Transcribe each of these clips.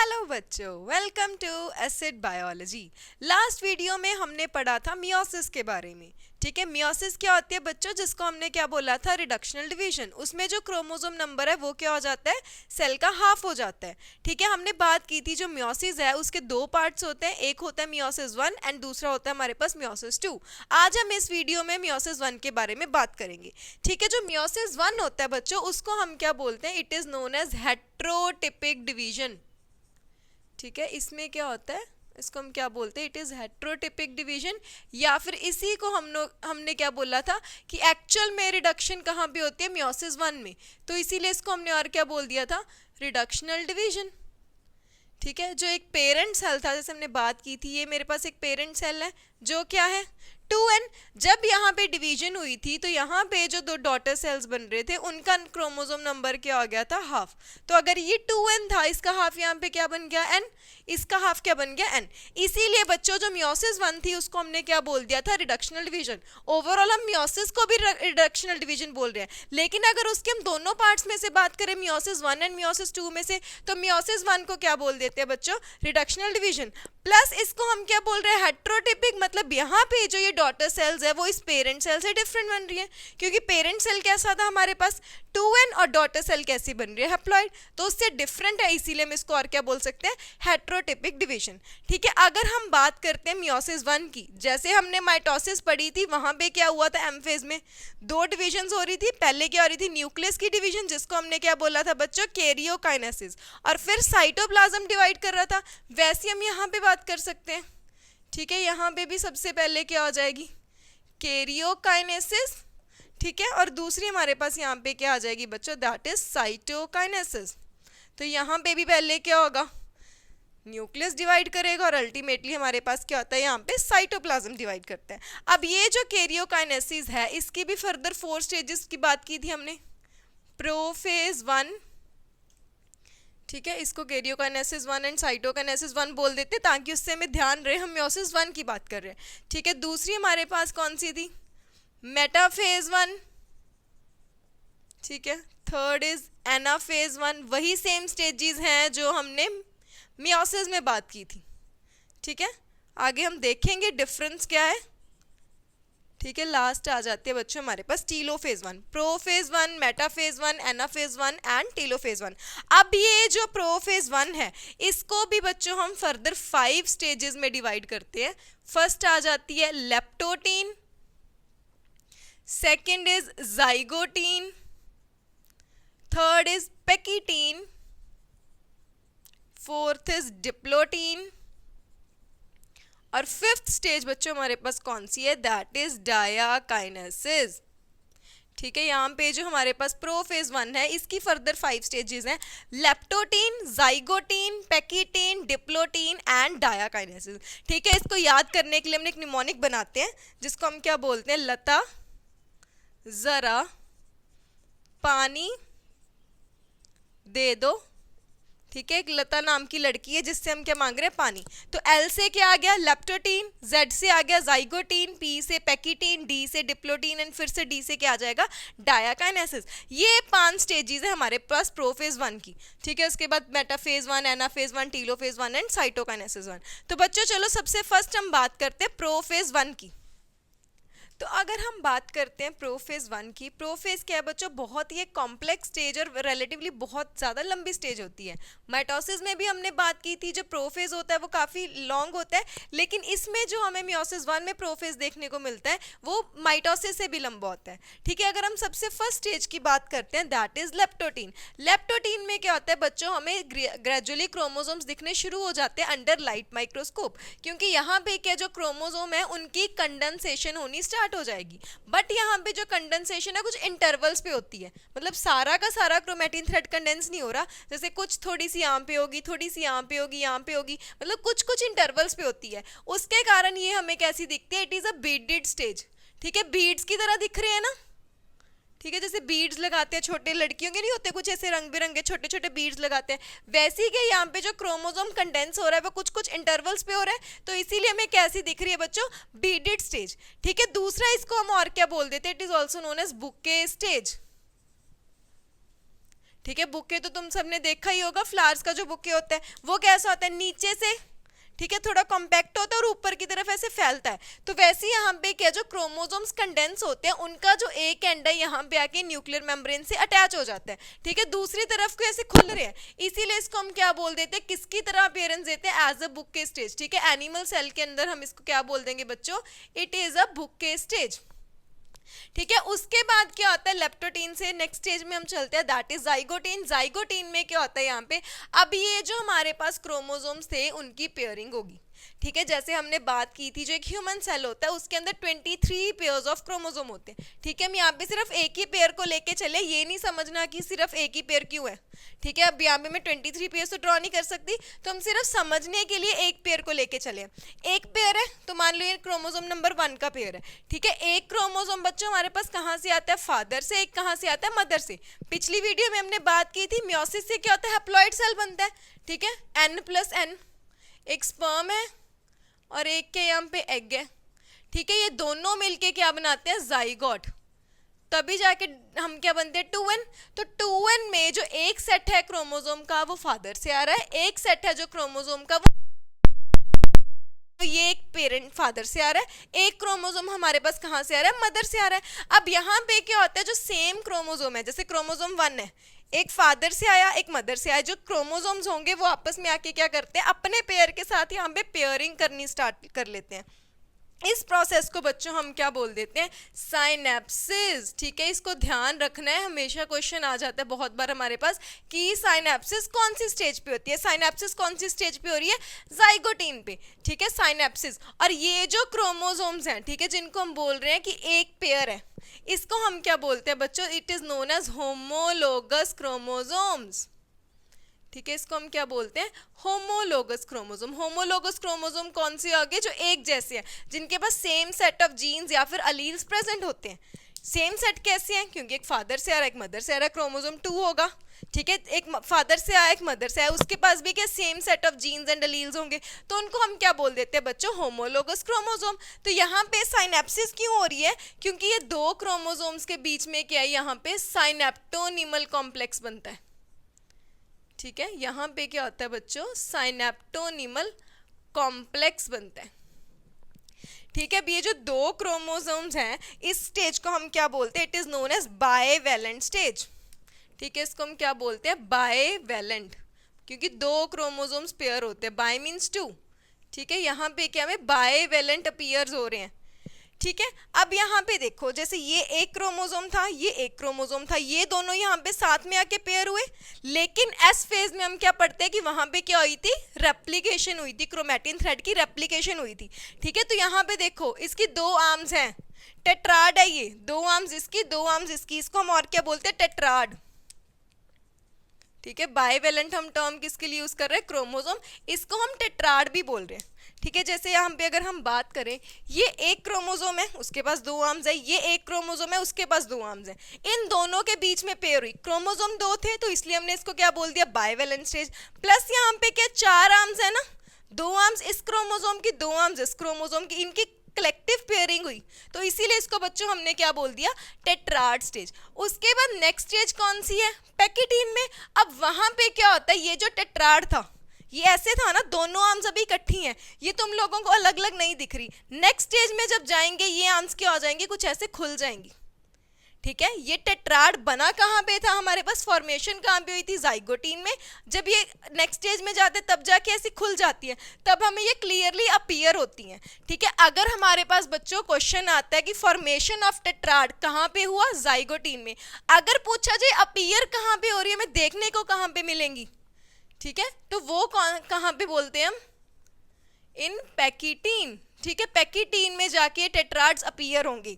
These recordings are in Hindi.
हेलो बच्चों, welcome to acid biology. Last video में हमने पढ़ा था मियोसिस के बारे में। ठीक है, मियोसिस क्या होती है बच्चों, जिसको हमने क्या बोला था, रिडक्शनल डिवीजन। उसमें जो क्रोमोसोम नंबर है वो क्या हो जाता है, सेल का हाफ हो जाता है। ठीक है, हमने बात की थी जो मियोसिस है उसके दो पार्ट्स होते हैं, एक होता है मियोसिस 1 एंड दूसरा होता है हमारे पास मियोसिस 2। आज हम इस वीडियो में मियोसिस 1 के बारे में बात करेंगे। ठीक है, जो मियोसिस 1 होता है बच्चों, उसको हम क्या बोलते हैं, it is known as heterotypic division. ठीक है, इसमें क्या होता है, इसको हम क्या बोलते हैं, इट इज हेट्रोटिपिक डिवीजन। या फिर इसी को हमने क्या बोला था कि एक्चुअल में रिडक्शन कहाँ पे होती है, मियोसिस 1 में। तो इसीलिए इसको हमने और क्या बोल दिया था, रिडक्शनल डिवीजन। ठीक है, जो एक पेरेंट सेल था, जैसे हमने बात की थी, ये मेरे पास एक पेरेंट सेल है जो क्या है 2n। जब यहाँ पे डिवीजन हुई थी तो यहाँ पे जो दो डॉटर सेल्स बन रहे थे उनका क्रोमोसोम नंबर क्या हो गया था, हाफ। तो अगर ये 2n था, इसका हाफ यहाँ पे क्या बन गया, n। इसका हाफ क्या बन गया, n। इसीलिए बच्चों जो मियोसिस 1 थी उसको हमने क्या बोल दिया था, रिडक्शनल डिवीजन। ओवरऑल हम मियोसिस को भी रिडक्शनल डिवीजन बोल रहे हैं, लेकिन अगर उसके हम दोनों पार्ट्स में से बात करें, मियोसिस 1 एंड मियोसिस 2 में से, तो मियोसिस 1 को क्या बोल देते हैं बच्चों, रिडक्शनल डिवीजन। प्लस इसको हम क्या बोल रहे हैं, हेट्रोटिपिक, मतलब यहाँ पे जो ये डॉटर सेल्स है वो इस पेरेंट सेल से डिफरेंट बन रही है, क्योंकि पेरेंट सेल कैसा था हमारे पास 2n और डॉटर सेल कैसी बन रही है, हैप्लॉइड, तो उससे डिफरेंट है, इसीलिए हम इसको और क्या बोल सकते हैं, हेट्रोटिपिक डिवीजन। ठीक है, अगर हम बात करते हैं मियोसिस 1 की, जैसे हमने माइटोसिस पढ़ी थी, वहां पे क्या हुआ था, एम फेज में दो डिविजन हो रही थी। पहले क्या हो रही थी, न्यूक्लियस की डिवीजन, जिसको हमने क्या बोला था बच्चों, कैरियोकाइनेसिस, और फिर साइटोप्लाज्म डिवाइड कर रहा था। वैसे हम यहाँ पे बात कर सकते हैं। ठीक है, यहाँ पे भी सबसे पहले क्या हो जाएगी, कैरियोकाइनेसिस। ठीक है, और दूसरी हमारे पास यहाँ पे क्या आ जाएगी बच्चों, दैट इज साइटोकाइनेसिस। तो यहाँ पे भी पहले क्या होगा, न्यूक्लियस डिवाइड करेगा, और अल्टीमेटली हमारे पास क्या होता है, यहाँ पे साइटोप्लाज्म डिवाइड करता है। अब ये जो कैरियोकाइनेसिस है, इसकी भी फर्दर 4 स्टेजेस की बात की थी हमने, प्रोफेज 1। ठीक है, इसको कैरियोकाइनेसिस 1 एंड साइटोकाइनेसिस 1 बोल देते, ताकि उससे हमें ध्यान रहे हम मियोसिस 1 की बात कर रहे हैं। ठीक है, दूसरी हमारे पास कौन सी थी, मेटाफेज 1। ठीक है, थर्ड इज एनाफेज 1। वही सेम स्टेजेस हैं जो हमने मियोसिस में बात की थी। ठीक है, आगे हम देखेंगे डिफरेंस क्या है। ठीक है, लास्ट आ जाती है बच्चों हमारे पास telophase 1, prophase 1, metaphase 1, anaphase 1 and telophase 1। अब ये जो प्रोफेज 1 है, इसको भी बच्चों हम फर्दर 5 स्टेजेस में डिवाइड करते हैं। फर्स्ट आ जाती है leptotene, second is zygotene, third is pachytene, fourth is diplotene, और फिफ्थ स्टेज बच्चों हमारे पास कौन सी है, दैट इज डायाकाइनेसिस। ठीक है, यहाँ पे जो हमारे पास प्रोफेज 1 है, इसकी फर्दर 5 स्टेजेस हैं, लेप्टोटीन, जाइगोटीन, पेकिटीन, डिप्लोटीन एंड डायाकाइनेसिस। ठीक है, इसको याद करने के लिए हम एक निमोनिक बनाते हैं, जिसको हम क्या बोलते हैं, लता जरा पानी दे दो। ठीक है, एक लता नाम की लड़की है जिससे हम क्या मांग रहे हैं, पानी। तो एल से क्या आ गया, लेप्टोटीन, जेड से आ गया जाइगोटीन, पी से पेकिटीन, डी से डिप्लोटीन एंड फिर से डी से क्या आ जाएगा, डायाकाइनेसिस। ये 5 स्टेजेस है हमारे पास प्रोफेज 1 की। ठीक है, उसके बाद metaphase 1, anaphase 1, telophase 1 and cytokinesis 1। तो बच्चों चलो सबसे फर्स्ट हम बात करते हैं प्रोफेज 1 की। तो अगर हम बात करते हैं प्रोफेज 1 की, प्रोफेज क्या है बच्चों, बहुत ही एक कॉम्प्लेक्स स्टेज और रिलेटिवली बहुत ज़्यादा लंबी स्टेज होती है। माइटोसिस में भी हमने बात की थी, जो प्रोफेज होता है वो काफ़ी लॉन्ग होता है, लेकिन इसमें जो हमें मियोसिस 1 में प्रोफेज देखने को मिलता है वो माइटोसिस से भी लंबा होता है। ठीक है, अगर हम सबसे फर्स्ट स्टेज की बात करते हैं, दैट इज लेप्टोटीन। लेप्टोटीन में क्या होता है बच्चों, हमें ग्रेजुअली क्रोमोसोम्स दिखने शुरू हो जाते हैं अंडर लाइट माइक्रोस्कोप, क्योंकि यहाँ पे क्या जो क्रोमोसोम है उनकी कंडेंसेशन होनी स्टार्ट हो जाएगी। बट यहाँ पे जो कंडेंसेशन है कुछ इंटरवल्स पे होती है, मतलब सारा का सारा क्रोमेटिन थ्रेड कंडेंस नहीं हो रहा, जैसे कुछ थोड़ी सी यहाँ पे होगी, थोड़ी सी यहाँ पे होगी, यहाँ पे होगी, मतलब कुछ कुछ इंटरवल्स पे होती है। उसके कारण ये हमें कैसी दिखती है, it is a beaded stage. ठीक है, बीड्स की तरह दिख रहे हैं ना। ठीक है, जैसे बीड्स लगाते हैं छोटे लड़कियों के नहीं होते, कुछ ऐसे रंग बिरंगे छोटे छोटे बीड्स लगाते हैं, वैसे ही के यहाँ पे जो क्रोमोसोम कंडेंस हो रहा है वो कुछ कुछ इंटरवल्स पे हो रहा है, तो इसीलिए हमें कैसी दिख रही है बच्चों, बीडेड स्टेज। ठीक है, दूसरा इसको हम और क्या बोल देते हैं, it is also known as bouquet stage. ठीक है, बुके तो तुम सबने देखा ही होगा, फ्लावर्स का जो बुके होता है वो कैसा होता है, नीचे से, ठीक है, थोड़ा कॉम्पैक्ट होता है और ऊपर की तरफ ऐसे फैलता है। तो वैसे यहाँ पे क्या, जो क्रोमोसोम्स कंडेंस होते हैं उनका जो एक एंड है यहाँ पे आके न्यूक्लियर मेम्ब्रेन से अटैच हो जाता है, ठीक है, दूसरी तरफ को ऐसे खुल रहे हैं, इसीलिए इसको हम क्या बोल देते हैं, किसकी तरह अपीयरेंस देते हैं, एज अ बुक के स्टेज। ठीक है, एनिमल सेल के अंदर हम इसको क्या बोल देंगे बच्चों, इट इज अ बुक के स्टेज। ठीक है, उसके बाद क्या होता है, लेप्टोटीन से नेक्स्ट स्टेज में हम चलते हैं, दैट इज जाइगोटीन। जाइगोटीन में क्या होता है यहाँ पे, अब ये जो हमारे पास क्रोमोसोम्स थे उनकी पेयरिंग होगी। ठीक है, जैसे हमने बात की थी, जो एक ह्यूमन सेल होता है उसके अंदर 23 पेयर्स ऑफ क्रोमोसोम होते हैं। ठीक है, हम यहाँ पे सिर्फ एक ही पेयर को लेके चले, ये नहीं समझना कि सिर्फ एक ही पेयर क्यों है। ठीक है, अब यहाँ पे मैं 23 पेयर तो ड्रॉ नहीं कर सकती, तो हम सिर्फ समझने के लिए एक पेयर को लेके चले। एक पेयर है तो मान लो ये क्रोमोसोम नंबर 1 का पेयर है। ठीक है, एक क्रोमोसोम बच्चों हमारे पास कहाँ से आता है, फादर से, एक कहाँ से आता है, मदर से। पिछली वीडियो में हमने बात की थी, मियोसिस से क्या होता है, हैप्लॉइड सेल बनता है। ठीक है, N+N, एक स्पर्म है और एक के यहाँ पे एग है। ठीक है, ये दोनों मिलके क्या बनाते हैं, जाइगोट, तभी जाके हम क्या बनते हैं, 2N। तो 2N में जो एक सेट है क्रोमोसोम का वो फादर से आ रहा है, एक सेट है जो क्रोमोसोम का वो, तो ये एक पेरेंट फादर से आ रहा है, एक क्रोमोसोम हमारे पास कहाँ से आ रहा है, मदर से आ रहा है। अब यहाँ पे क्या होता है, जो सेम क्रोमोसोम है, जैसे क्रोमोसोम 1 है, एक फादर से आया एक मदर से आया, जो क्रोमोसोम्स होंगे वो आपस में आके क्या करते हैं, अपने पेयर के साथ यहाँ पे पेयरिंग करनी स्टार्ट कर लेते हैं। इस प्रोसेस को बच्चों हम क्या बोल देते हैं, साइनेप्सिस। ठीक है, इसको ध्यान रखना है, हमेशा क्वेश्चन आ जाता है बहुत बार हमारे पास कि साइनेप्सिस कौन सी स्टेज पे होती है। साइनेप्सिस कौन सी स्टेज पे हो रही है, जाइगोटीन पे। ठीक है, साइनेप्सिस। और ये जो क्रोमोसोम्स हैं, ठीक है, जिनको हम बोल रहे हैं कि एक पेयर है, इसको हम क्या बोलते हैं बच्चों, it is known as homologous chromosomes. ठीक है, इसको हम क्या बोलते हैं, होमोलोगस क्रोमोसोम। होमोलोगस क्रोमोसोम कौन से होंगे, जो एक जैसे हैं, जिनके पास सेम सेट ऑफ जीन्स या फिर अलील्स प्रेजेंट होते हैं। सेम सेट कैसे हैं, क्योंकि एक फादर से आ रहा है एक मदर से आ रहा है, क्रोमोसोम 2 होगा। ठीक है, एक फादर से आया एक मदर से आया, उसके पास भी क्या same set of genes and alleles होंगे, तो उनको हम क्या बोल देते हैं बच्चों, होमोलोगस क्रोमोसोम। तो यहाँ पे साइनेप्सिस क्यों हो रही है, क्योंकि ये दो क्रोमोसोम्स के बीच में क्या है, यहाँ पे साइनेप्टोनिमल कॉम्प्लेक्स बनता है। ठीक है, यहाँ पे क्या होता है बच्चों, साइनेप्टोनिमल कॉम्प्लेक्स बनता है। ठीक है, अब ये जो दो क्रोमोसोम्स हैं, इस स्टेज को हम क्या बोलते हैं, it is known as bivalent stage. ठीक है, इसको हम क्या बोलते हैं, बाइवेलेंट, क्योंकि दो क्रोमोसोम्स पेयर होते हैं, बाई मीन्स 2। ठीक है, यहाँ पे क्या हमें बाइवेलेंट अपीयर्स हो रहे हैं। ठीक है, अब यहाँ पे देखो, जैसे ये एक क्रोमोसोम था, ये एक क्रोमोसोम था, ये दोनों यहाँ पे साथ में आके पेयर हुए, लेकिन एस फेज में हम क्या पढ़ते हैं कि वहां पे क्या हुई थी, रेप्लिकेशन हुई थी, क्रोमैटिन थ्रेड की रेप्लिकेशन हुई थी। ठीक है, तो यहाँ पे देखो, इसकी 2 आर्म्स हैं, टेट्राड है ये, 2 आर्म्स इसकी 2 आर्म्स इसकी, इसको हम और क्या बोलते हैं, टेट्राड। ठीक है, बाइवेलेंट हम टर्म किसके लिए यूज कर रहे हैं, क्रोमोसोम, इसको हम टेट्राड भी बोल रहे हैं। ठीक है, जैसे यहाँ पे अगर हम बात करें, ये एक क्रोमोसोम है, उसके पास 2 आर्म्स है, ये एक क्रोमोसोम है, उसके पास 2 आर्म्स है, इन दोनों के बीच में पेयर हुई, क्रोमोसोम 2 थे तो इसलिए हमने इसको क्या बोल दिया, बाइवेलेंट स्टेज। प्लस यहाँ पे क्या 4 आर्म्स है ना, 2 आर्म्स इस क्रोमोसोम की, 2 आर्म्स इस क्रोमोसोम की, इनकी कलेक्टिव पेयरिंग हुई, तो इसीलिए इसको बच्चों हमने क्या बोल दिया, टेट्राड स्टेज। उसके बाद नेक्स्ट स्टेज कौन सी है, पैकिटीन में। अब वहां पे क्या होता है, ये जो टेट्राड था, ये ऐसे था ना, दोनों आर्म्स अभी इकट्ठी हैं, ये तुम लोगों को अलग अलग नहीं दिख रही। नेक्स्ट स्टेज में जब जाएंगे, ये आर्म्स क्या हो जाएंगे, कुछ ऐसे खुल जाएंगी। ठीक है, ये टेट्राड बना कहाँ पे था, हमारे पास फॉर्मेशन कहाँ पे हुई थी, जाइगोटीन में। जब ये नेक्स्ट स्टेज में जाते तब जाके ऐसी खुल जाती है, तब हमें ये क्लियरली अपीयर होती हैं। ठीक है, अगर हमारे पास बच्चों क्वेश्चन आता है कि फॉर्मेशन ऑफ टेट्राड कहाँ पे हुआ, जाइगोटीन में, अगर पूछा जाए अपीयर कहाँ पे हो रही है, मैं देखने को कहाँ पे मिलेंगी, ठीक है, तो वो कहाँ पे बोलते हैं हम, इन पैकिटीन। ठीक है, पैकिटीन में जाके टेट्राड्स अपीयर होंगी।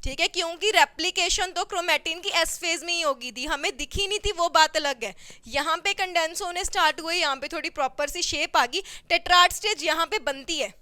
ठीक है, क्योंकि रेप्लिकेशन तो क्रोमैटिन की एस फेज में ही होगी थी, हमें दिखी नहीं थी, वो बात अलग है। यहाँ पे कंडेंस होने स्टार्ट हुए, यहाँ पे थोड़ी प्रॉपर सी शेप आ गई, टेट्राड स्टेज यहाँ पे बनती है।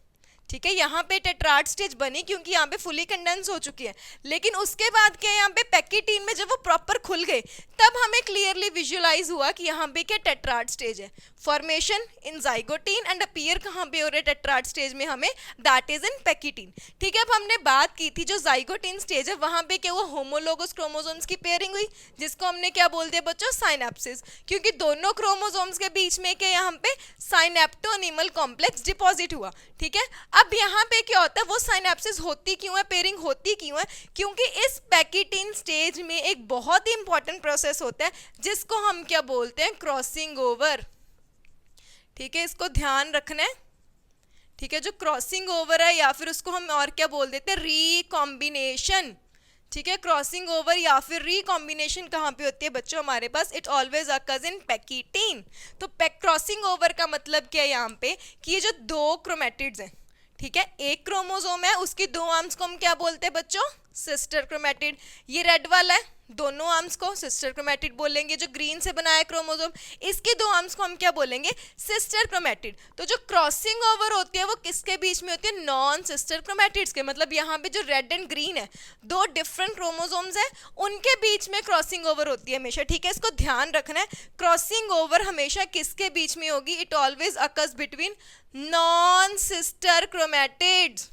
ठीक है, यहाँ पे टेट्राड स्टेज बनी क्योंकि यहाँ पे फुली कंडेंस हो चुकी है, लेकिन उसके बाद क्या यहाँ पे पैकिटीन में जब वो प्रॉपर खुल गए तब हमें क्लियरली विजुअलाइज हुआ कि यहाँ पे क्या टेट्राड स्टेज है। Formation in zygotene and appear कहाँ पे हो रहे टेट्राड स्टेज में हमें, दैट इज इन पैकिटीन। ठीक है, अब हमने बात की थी जो जाइगोटीन स्टेज है वहाँ पे क्या हुआ, होमोलोगस क्रोमोसोम्स की पेयरिंग हुई, जिसको हमने क्या बोलते हैं बच्चों, साइनेप्सिस, क्योंकि दोनों क्रोमोसोम्स के बीच में क्या यहाँ पे साइनेप्टोनिमल कॉम्प्लेक्स डिपॉजिट हुआ। ठीक है, अब यहाँ पे क्या होता है, वो साइनेप्सिस होती क्यों है, पेयरिंग होती क्यों है, क्योंकि इस पैकिटीन स्टेज में एक बहुत ही इंपॉर्टेंट प्रोसेस होता है जिसको हम क्या बोलते हैं, क्रॉसिंग ओवर। ठीक है, इसको ध्यान रखना है। ठीक है, जो क्रॉसिंग ओवर है या फिर उसको हम और क्या बोल देते हैं, रिकॉम्बिनेशन। ठीक है, क्रॉसिंग ओवर या फिर रिकॉम्बिनेशन कहाँ पे होती है बच्चों हमारे पास, इट ऑलवेज अकर्स इन पैकिटीन। तो क्रॉसिंग ओवर का मतलब क्या है यहाँ पे, कि ये जो दो क्रोमेटिड्स हैं, ठीक है, एक क्रोमोसोम है उसकी दो आर्म्स को हम क्या बोलते हैं बच्चों, सिस्टर क्रोमेटिड। ये रेड वाला है, दोनों आर्म्स को सिस्टर क्रोमेटिड बोलेंगे। जो ग्रीन से बनाया क्रोमोसोम, इसके दो आर्म्स को हम क्या बोलेंगे, सिस्टर क्रोमेटिड। तो जो क्रॉसिंग ओवर होती है वो किसके बीच में होती है, नॉन सिस्टर क्रोमेटिड्स के। मतलब यहाँ पे जो रेड एंड ग्रीन है, दो डिफरेंट क्रोमोसोम्स है, उनके बीच में क्रॉसिंग ओवर होती है हमेशा। ठीक है, इसको ध्यान रखना है, क्रॉसिंग ओवर हमेशा किसके बीच में होगी, it always occurs between non sister chromatids.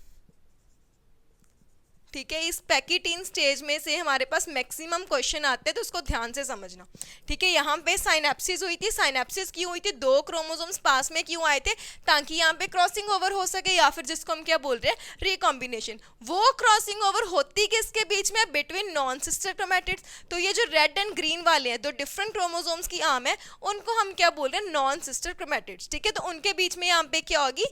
ठीक है, इस पैकिटीन स्टेज में से हमारे पास मैक्सिमम क्वेश्चन आते हैं, तो उसको ध्यान से समझना। ठीक है, यहाँ पे साइनेप्सिस हुई थी, साइनेप्सिस क्यों हुई थी, दो क्रोमोसोम्स पास में क्यों आए थे, ताकि यहाँ पे क्रॉसिंग ओवर हो सके, या फिर जिसको हम क्या बोल रहे हैं, रिकॉम्बिनेशन। वो क्रॉसिंग ओवर होती किसके बीच में, बिटवीन नॉन सिस्टर क्रोमेटिड्स। तो ये जो रेड एंड ग्रीन वाले हैं, दो डिफरेंट क्रोमोसोम्स की आर्म है, उनको हम क्या बोल रहे हैं, नॉन सिस्टर क्रोमेटिड्स। ठीक है, तो उनके बीच में यहाँ पे क्या होगी,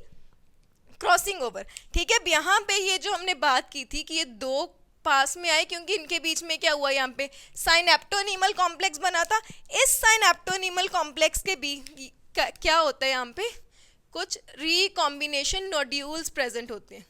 क्रॉसिंग ओवर। ठीक है, यहाँ पे ये जो हमने बात की थी कि ये दो पास में आए क्योंकि इनके बीच में क्या हुआ, यहाँ पे साइनेप्टोनिमल कॉम्प्लेक्स बना था। इस साइनेप्टोनिमल कॉम्प्लेक्स के बीच क्या होता है, यहाँ पे कुछ रिकॉम्बिनेशन नोड्यूल्स प्रेजेंट होते हैं।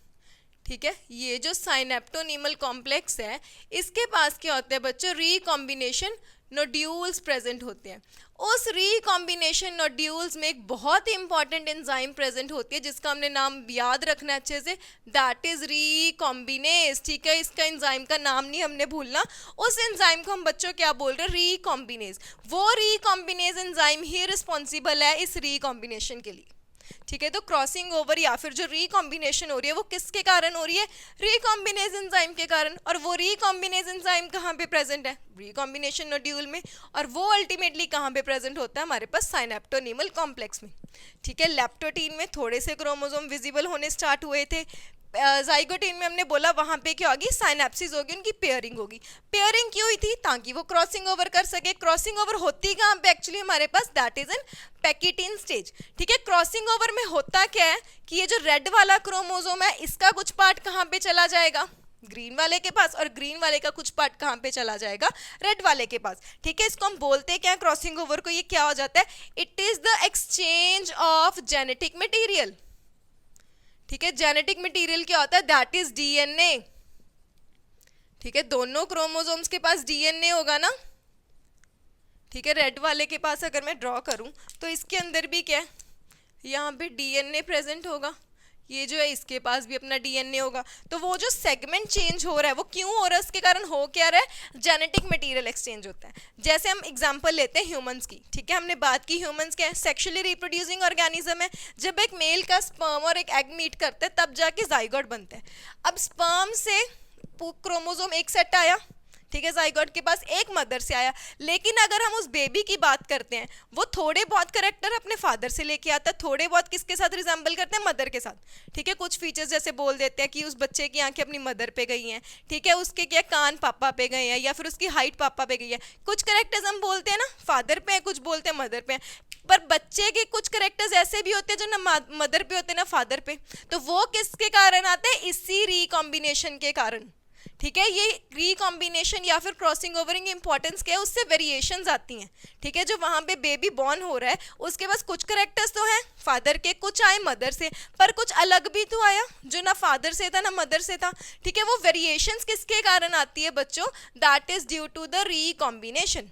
ठीक है, ये जो साइनेप्टोनिमल कॉम्प्लेक्स है इसके पास क्या होता है बच्चों, रिकॉम्बिनेशन नोड्यूल्स प्रेजेंट होते हैं। उस रिकॉम्बिनेशन नोड्यूल्स में एक बहुत ही इंपॉर्टेंट एंजाइम प्रेजेंट होती है जिसका हमने नाम याद रखना अच्छे से, दैट इज रिकॉम्बिनेज। ठीक है, इसका एंजाइम का नाम नहीं हमने भूलना। उस एंजाइम को हम बच्चों क्या बोल रहे हैं, रिकॉम्बिनेज। वो रिकॉम्बिनेज एंजाइम ही रिस्पॉन्सिबल है इस रिकॉम्बिनेशन के लिए। ठीक है, तो क्रॉसिंग ओवर या फिर जो रिकॉम्बिनेशन हो रही है वो किसके कारण हो रही है, रिकॉम्बिनेज एंजाइम के कारण। और वो रिकॉम्बिनेज एंजाइम कहाँ पे प्रेजेंट है, रिकॉम्बिनेशन नोड्यूल में, और वो अल्टीमेटली कहाँ पे प्रेजेंट होता है, हमारे पास साइनेप्टोनिमल कॉम्प्लेक्स में। ठीक है, लेप्टोटीन में थोड़े से क्रोमोसोम विजिबल होने स्टार्ट हुए थे, जाइगोटीन में हमने बोला वहां पे क्या होगी, साइनेप्सिस होगी, उनकी पेयरिंग होगी। पेयरिंग क्यों हुई थी, ताकि वो क्रॉसिंग ओवर कर सके। क्रॉसिंग ओवर होती कहाँ पे एक्चुअली हमारे पास, दैट इज इन पैकिटीन स्टेज। ठीक है, क्रॉसिंग ओवर में होता क्या है कि ये जो रेड वाला क्रोमोसोम है इसका कुछ पार्ट कहाँ पे चला जाएगा, ग्रीन वाले के पास, और ग्रीन वाले का कुछ पार्ट कहाँ पे चला जाएगा, रेड वाले के पास। ठीक है, इसको हम बोलते हैं क्या, क्रॉसिंग ओवर को। ये क्या हो जाता है, it is the exchange of genetic material. ठीक है, जेनेटिक मटेरियल क्या होता है, दैट इज डीएनए। ठीक है, दोनों क्रोमोसोम्स के पास डीएनए होगा ना। ठीक है, रेड वाले के पास अगर मैं ड्रॉ करूं तो इसके अंदर भी क्या है, यहाँ पे डीएनए प्रेजेंट होगा। ये जो है इसके पास भी अपना डीएनए होगा। तो वो जो सेगमेंट चेंज हो रहा है वो क्यों हो रहा है, उसके कारण हो क्या रहा है, जेनेटिक मटेरियल एक्सचेंज होता है। जैसे हम एग्जांपल लेते हैं ह्यूमंस की। ठीक है, हमने बात की ह्यूमंस क्या है, सेक्सुअली रिप्रोड्यूसिंग ऑर्गेनिज्म है। जब एक मेल का स्पर्म और एक एग मीट करते हैं तब जाके जाइगोट बनता है। अब स्पर्म से क्रोमोसोम एक सेट आया, ठीक है, जाइगोट के पास एक मदर से आया। लेकिन अगर हम उस बेबी की बात करते हैं, वो थोड़े बहुत करेक्टर अपने फादर से लेके आता है, थोड़े बहुत किसके साथ रिजेंबल करते हैं, मदर के साथ। ठीक है, कुछ फीचर्स जैसे बोल देते हैं कि उस बच्चे की आंखें अपनी मदर पे गई हैं। ठीक है, उसके क्या कान पापा पे गए हैं, या फिर उसकी हाइट पापा पे गई है। कुछ करेक्टर्स हम बोलते हैं ना फादर पे हैं, कुछ बोलते हैं मदर पे हैं। पर बच्चे के कुछ करेक्टर्स ऐसे भी होते हैं जो ना मदर पे होते हैं ना फादर पे। तो वो किसके कारण आते हैं, इसी रिकॉम्बिनेशन के कारण। ठीक है, ये रिकॉम्बिनेशन या फिर क्रॉसिंग ओवरिंग इंपॉर्टेंस क्या है, उससे वेरिएशंस आती हैं। ठीक है, जो वहाँ पे बेबी बॉर्न हो रहा है उसके पास कुछ करेक्टर्स तो हैं फादर के, कुछ आए मदर से, पर कुछ अलग भी तो आया जो ना फादर से था ना मदर से था। ठीक है, वो वेरिएशंस किसके कारण आती है बच्चों, that is due to the recombination.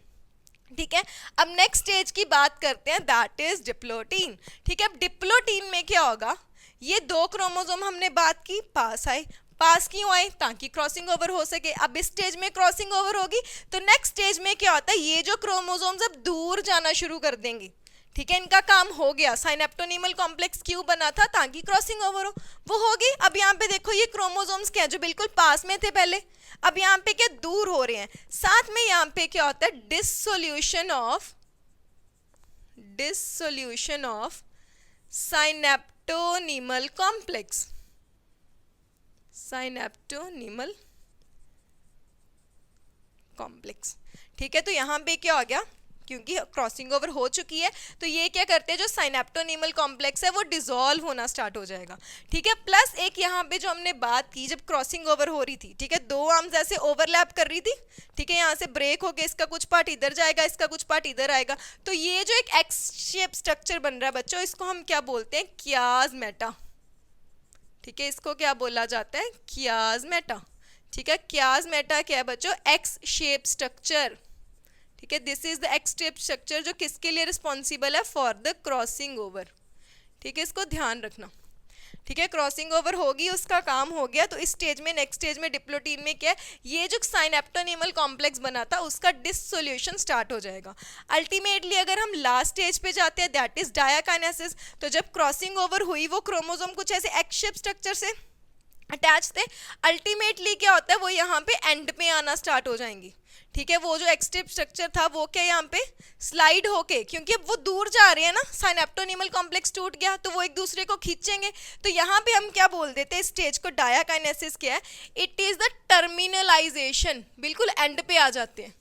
ठीक है, अब नेक्स्ट स्टेज की बात करते हैं, दैट इज डिप्लोटीन। ठीक है, अब डिप्लोटीन में क्या होगा, ये 2 क्रोमोसोम हमने बात की पास आए, पास क्यों आए? ताकि क्रॉसिंग ओवर हो सके। अब इस स्टेज में क्रॉसिंग ओवर होगी तो नेक्स्ट स्टेज में क्या होता है, ये जो क्रोमोसोम्स अब दूर जाना शुरू कर देंगे, ठीक है, इनका काम हो गया। साइनेप्टोनीमल कॉम्प्लेक्स क्यों बना था? ताकि क्रॉसिंग ओवर हो, वो होगी। अब यहाँ पे देखो ये क्रोमोसोम्स क्या है जो बिल्कुल पास में थे पहले, अब यहाँ पे क्या दूर हो रहे हैं। साथ में यहाँ पे क्या होता है, डिसोल्यूशन ऑफ साइनेप्टोनीमल कॉम्प्लेक्स, साइनेप्टोनीमल कॉम्प्लेक्स, ठीक है। तो यहाँ पे क्या हो गया, क्योंकि क्रॉसिंग ओवर हो चुकी है तो ये क्या करते हैं, जो साइनेप्टोनीमल कॉम्प्लेक्स है वो डिसॉल्व होना स्टार्ट हो जाएगा, ठीक है। प्लस एक यहाँ पे जो हमने बात की जब क्रॉसिंग ओवर हो रही थी, ठीक है, 2 आर्म्स ऐसे ओवरलैप कर रही थी, ठीक है, यहाँ से ब्रेक होके इसका कुछ पार्ट इधर जाएगा, इसका कुछ पार्ट इधर आएगा, तो ये जो एक एक्स शेप स्ट्रक्चर बन रहा है बच्चों, इसको हम क्या बोलते हैं, कियाज़मेटा, ठीक है, इसको क्या बोला जाता है, कियाज़मेटा, ठीक है। कियाज़मेटा क्या है बच्चों, एक्स शेप स्ट्रक्चर, ठीक है, this is the x shape structure जो किसके लिए रिस्पॉन्सिबल है, फॉर द क्रॉसिंग ओवर, ठीक है, इसको ध्यान रखना, ठीक है। क्रॉसिंग ओवर होगी, उसका काम हो गया, तो इस स्टेज में, नेक्स्ट स्टेज में डिप्लोटीन में क्या है, ये जो साइनेप्टोनीमल कॉम्प्लेक्स बना था उसका डिसोल्यूशन स्टार्ट हो जाएगा। अल्टीमेटली अगर हम लास्ट स्टेज पे जाते हैं, दैट इज डायाकाइनेसिस, तो जब क्रॉसिंग ओवर हुई वो क्रोमोसोम कुछ ऐसे एक्स शेप स्ट्रक्चर से अटैच थे, अल्टीमेटली क्या होता है वो यहाँ पे एंड पे आना स्टार्ट हो जाएंगी, ठीक है। वो जो एक्स शेप स्ट्रक्चर था वो क्या यहाँ पे स्लाइड होके, क्योंकि अब वो दूर जा रहे हैं ना, साइनेप्टोनीमल कॉम्प्लेक्स टूट गया तो वो एक दूसरे को खींचेंगे, तो यहाँ पे हम क्या बोल देते हैं, स्टेज को डायाकाइनेसिस क्या है, इट इज द टर्मिनलाइजेशन, बिल्कुल एंड पे आ जाते हैं,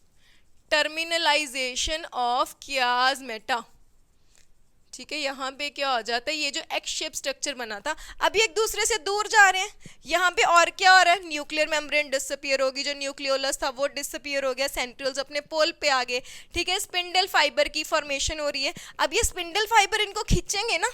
टर्मिनलाइजेशन ऑफ कियाज़मेटा, ठीक है। यहाँ पे क्या हो जाता है, ये जो एक्स शेप स्ट्रक्चर बना था अभी एक दूसरे से दूर जा रहे हैं, यहाँ पे और क्या हो रहा है, न्यूक्लियर मेम्ब्रेन डिसअपीयर होगी, जो न्यूक्लियोलस था वो डिसअपीयर हो गया, सेंट्रियल्स अपने पोल पे आ गए, ठीक है। स्पिंडल फाइबर की फॉर्मेशन हो रही है, अब ये स्पिंडल फाइबर इनको खींचेंगे ना,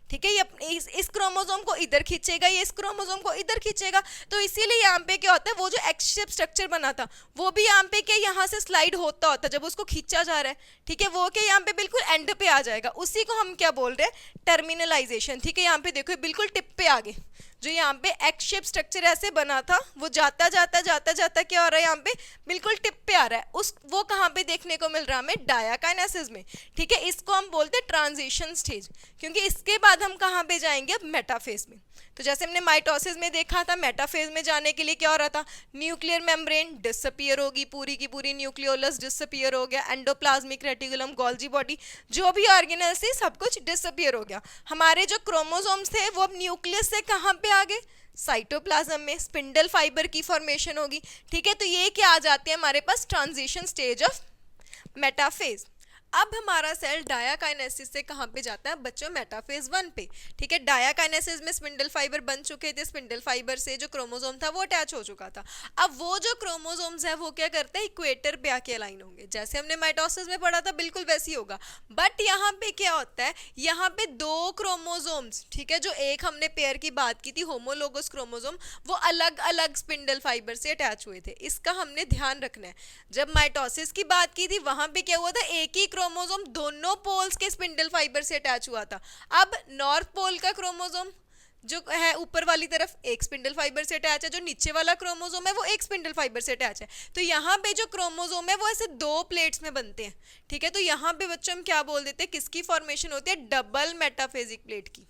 ठीक है, ये इस क्रोमोसोम को इधर खींचेगा, ये इस क्रोमोसोम को इधर खींचेगा, तो इसीलिए यहाँ पे क्या होता है, वो जो एक्स शेप स्ट्रक्चर बना था वो भी यहाँ पे क्या यहाँ से स्लाइड होता होता जब उसको खींचा जा रहा है, ठीक है, वो क्या यहाँ पे बिल्कुल एंड पे आ जाएगा, उसी को हम क्या बोल रहे हैं, टर्मिनलाइजेशन, ठीक है। यहाँ पे देखो बिल्कुल टिप पे आ गए, जो यहाँ पे एक्स शेप स्ट्रक्चर ऐसे बना था वो जाता जाता जाता जाता क्या हो रहा है, यहाँ पे बिल्कुल टिप पे आ रहा है, उस वो कहाँ पे देखने को मिल रहा है हमें, डायाकाइनेसिस में, ठीक है। इसको हम बोलते हैं ट्रांजिशन स्टेज, क्योंकि इसके बाद हम कहाँ पे जाएंगे, अब मेटाफेज में। तो जैसे हमने माइटोसिस में देखा था, मेटाफेज में जाने के लिए क्या हो रहा था, न्यूक्लियर मेम्ब्रेन डिसअपीयर होगी, पूरी की पूरी न्यूक्लियोलस डिसअपीयर हो गया, एंडोप्लाज्मिक रेटिकुलम, गोल्जी बॉडी, जो भी ऑर्गेनेल्स थी सब कुछ डिसअपीयर हो गया। हमारे जो क्रोमोसोम्स थे वो अब न्यूक्लियस से कहाँ पे आ गए, साइटोप्लाज्म में, स्पिंडल फाइबर की फॉर्मेशन होगी, ठीक है। तो ये क्या आ जाती है हमारे पास, ट्रांजिशन स्टेज ऑफ मेटाफेज। अब हमारा सेल डायाकाइनेसिस से कहाँ पे जाता है बच्चों, मेटाफेज 1 पे, ठीक है। डायाकाइनेसिस में स्पिंडल फाइबर बन चुके थे, स्पिंडल फाइबर से जो क्रोमोसोम था वो अटैच हो चुका था। अब वो जो क्रोमोसोम्स है वो क्या करते हैं, इक्वेटर पे आके अलाइन होंगे, जैसे हमने माइटोसिस में पढ़ा था बिल्कुल वैसे ही होगा। बट यहाँ पे क्या होता है, यहाँ पे 2 क्रोमोसोम्स, ठीक है, जो एक हमने पेयर की बात की थी होमोलोगस क्रोमोसोम, वो अलग अलग स्पिंडल फाइबर से अटैच हुए थे, इसका हमने ध्यान रखना है। जब माइटोसिस की बात की थी वहां पे क्या हुआ था, एक ही क्रोमोसोम दोनों पोल्स के स्पिंडल फाइबर से अटैच हुआ था। अब नॉर्थ पोल का क्रोमोसोम जो है ऊपर वाली तरफ एक स्पिंडल फाइबर से अटैच है, जो नीचे वाला क्रोमोसोम है वो एक स्पिंडल फाइबर से अटैच है। तो यहाँ पे जो क्रोमोसोम है वो ऐसे 2 प्लेट्स में बनते हैं, ठीक है। तो यहाँ पे बच्चों हम क्या बोल देते हैं, किसकी फॉर्मेशन होती है, डबल मेटाफेजिक प्लेट की,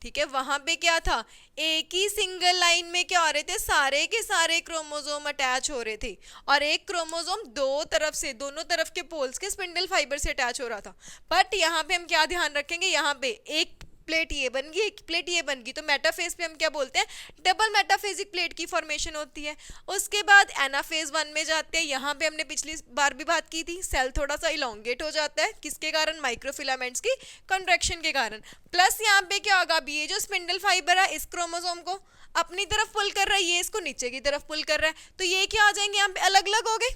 ठीक है। वहां पे क्या था, एक ही सिंगल लाइन में क्या हो रहे थे, सारे के सारे क्रोमोसोम अटैच हो रहे थे, और एक क्रोमोसोम दोनों तरफ के पोल्स के स्पिंडल फाइबर से अटैच हो रहा था। बट यहाँ पे हम क्या ध्यान रखेंगे, यहाँ पे एक प्लेट ये बन गई, एक प्लेट ये बन गई, तो मेटाफेज पे हम क्या बोलते हैं, डबल मेटाफेजिक प्लेट की फॉर्मेशन होती है। उसके बाद एनाफेज 1 में जाते हैं, यहाँ पे हमने पिछली बार भी बात की थी, सेल थोड़ा सा इलोंगेट हो जाता है, किसके कारण, माइक्रोफिलामेंट्स की कंट्रैक्शन के कारण। प्लस यहाँ पे क्या होगा, अभी ये जो स्पिंडल फाइबर है इस क्रोमोसोम को अपनी तरफ पुल कर रहा है, ये इसको नीचे की तरफ पुल कर रहा है, तो ये क्या आ जाएंगे यहाँ पे, अलग अलग हो गए,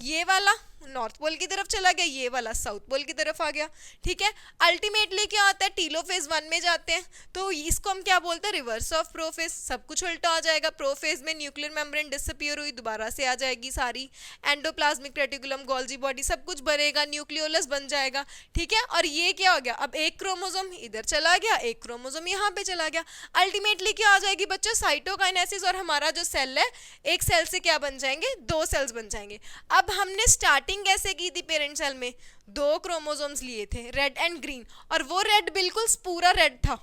ये वाला नॉर्थ पोल की तरफ चला गया, ये वाला साउथ पोल की तरफ आ गया। ठीक है, अल्टीमेटली क्या होता है, टीलोफेज 1 में जाते हैं तो इसको हम क्या बोलते हैं, रिवर्स ऑफ प्रोफेज। सब कुछ उल्टा हो जाएगा, प्रोफेज में न्यूक्लियर मेम्ब्रेन डिसअपीयर हुई, दोबारा से आ जाएगी सारी, एंडोप्लाज्मिक रेटिकुलम, गोल्जी बॉडी, सब कुछ बनेगा, न्यूक्लियोलस बन जाएगा। ठीक है, और ये क्या हो गया, अब एक क्रोमोसोम इधर चला गया, एक क्रोमोसोम यहाँ पे चला गया। अल्टीमेटली क्या हो जाएगी बच्चों, साइटोकाइनेसिस, और हमारा जो सेल है, एक सेल से क्या बन जाएंगे, 2 सेल्स बन जाएंगे। अब हमने स्टार्टिंग कैसे की थी, पेरेंट सेल में 2 क्रोमोसोम्स लिए थे, रेड एंड ग्रीन, और वो रेड बिल्कुल पूरा रेड था।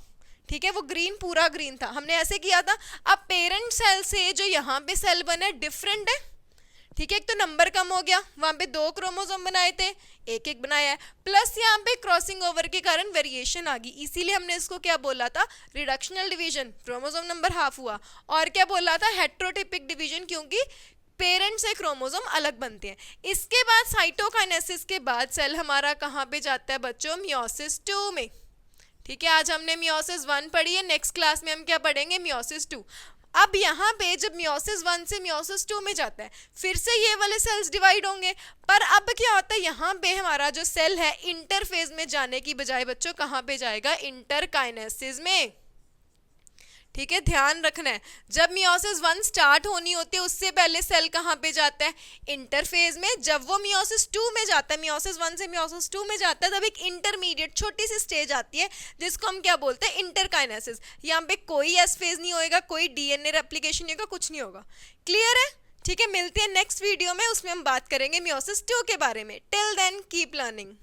ठीक है, वो ग्रीन पूरा ग्रीन था, हमने ऐसे किया था। अब पेरेंट सेल से जो यहाँ पे सेल बना डिफरेंट है। ठीक है, एक तो नंबर कम हो गया, वहां पे 2 क्रोमोसोम बनाए थे, एक एक बनाया है, प्लस यहाँ पे क्रॉसिंग ओवर के कारण वेरिएशन आ गई, इसीलिए हमने इसको क्या बोला था, reductional division, chromosome number half हुआ। और क्या बोला था, हेट्रोटिपिक डिवीजन, क्योंकि पेरेंट से क्रोमोसोम अलग बनते हैं। इसके बाद साइटोकाइनेसिस के बाद सेल हमारा कहाँ पे जाता है बच्चों, मियोसिस 2 में। ठीक है, आज हमने मियोसिस 1 पढ़ी है, नेक्स्ट क्लास में हम क्या पढ़ेंगे, मियोसिस 2। अब यहाँ पे जब मियोसिस 1 से मियोसिस 2 में जाता है, फिर से ये वाले सेल्स डिवाइड होंगे, पर अब क्या होता है, यहाँ पे हमारा जो सेल है इंटरफेज में जाने की बजाय बच्चों कहाँ पे जाएगा, इंटरकाइनेसिस में। ठीक है, ध्यान रखना है, जब मियोसिस 1 स्टार्ट होनी होती है उससे पहले सेल कहाँ पे जाता है, इंटरफेज में। जब वो मियोसिस 2 में जाता है, मियोसिस 1 से मियोसिस 2 में जाता है, तब एक इंटरमीडिएट छोटी सी स्टेज आती है जिसको हम क्या बोलते हैं, इंटरकाइनेसिस। यहाँ पे कोई एस फेज नहीं होएगा, कोई डीएनए रेप्लिकेशन नहीं होगा, कुछ नहीं होगा। क्लियर है? ठीक है, मिलते हैं नेक्स्ट वीडियो में, उसमें हम बात करेंगे मियोसिस 2 के बारे में। Till then keep learning.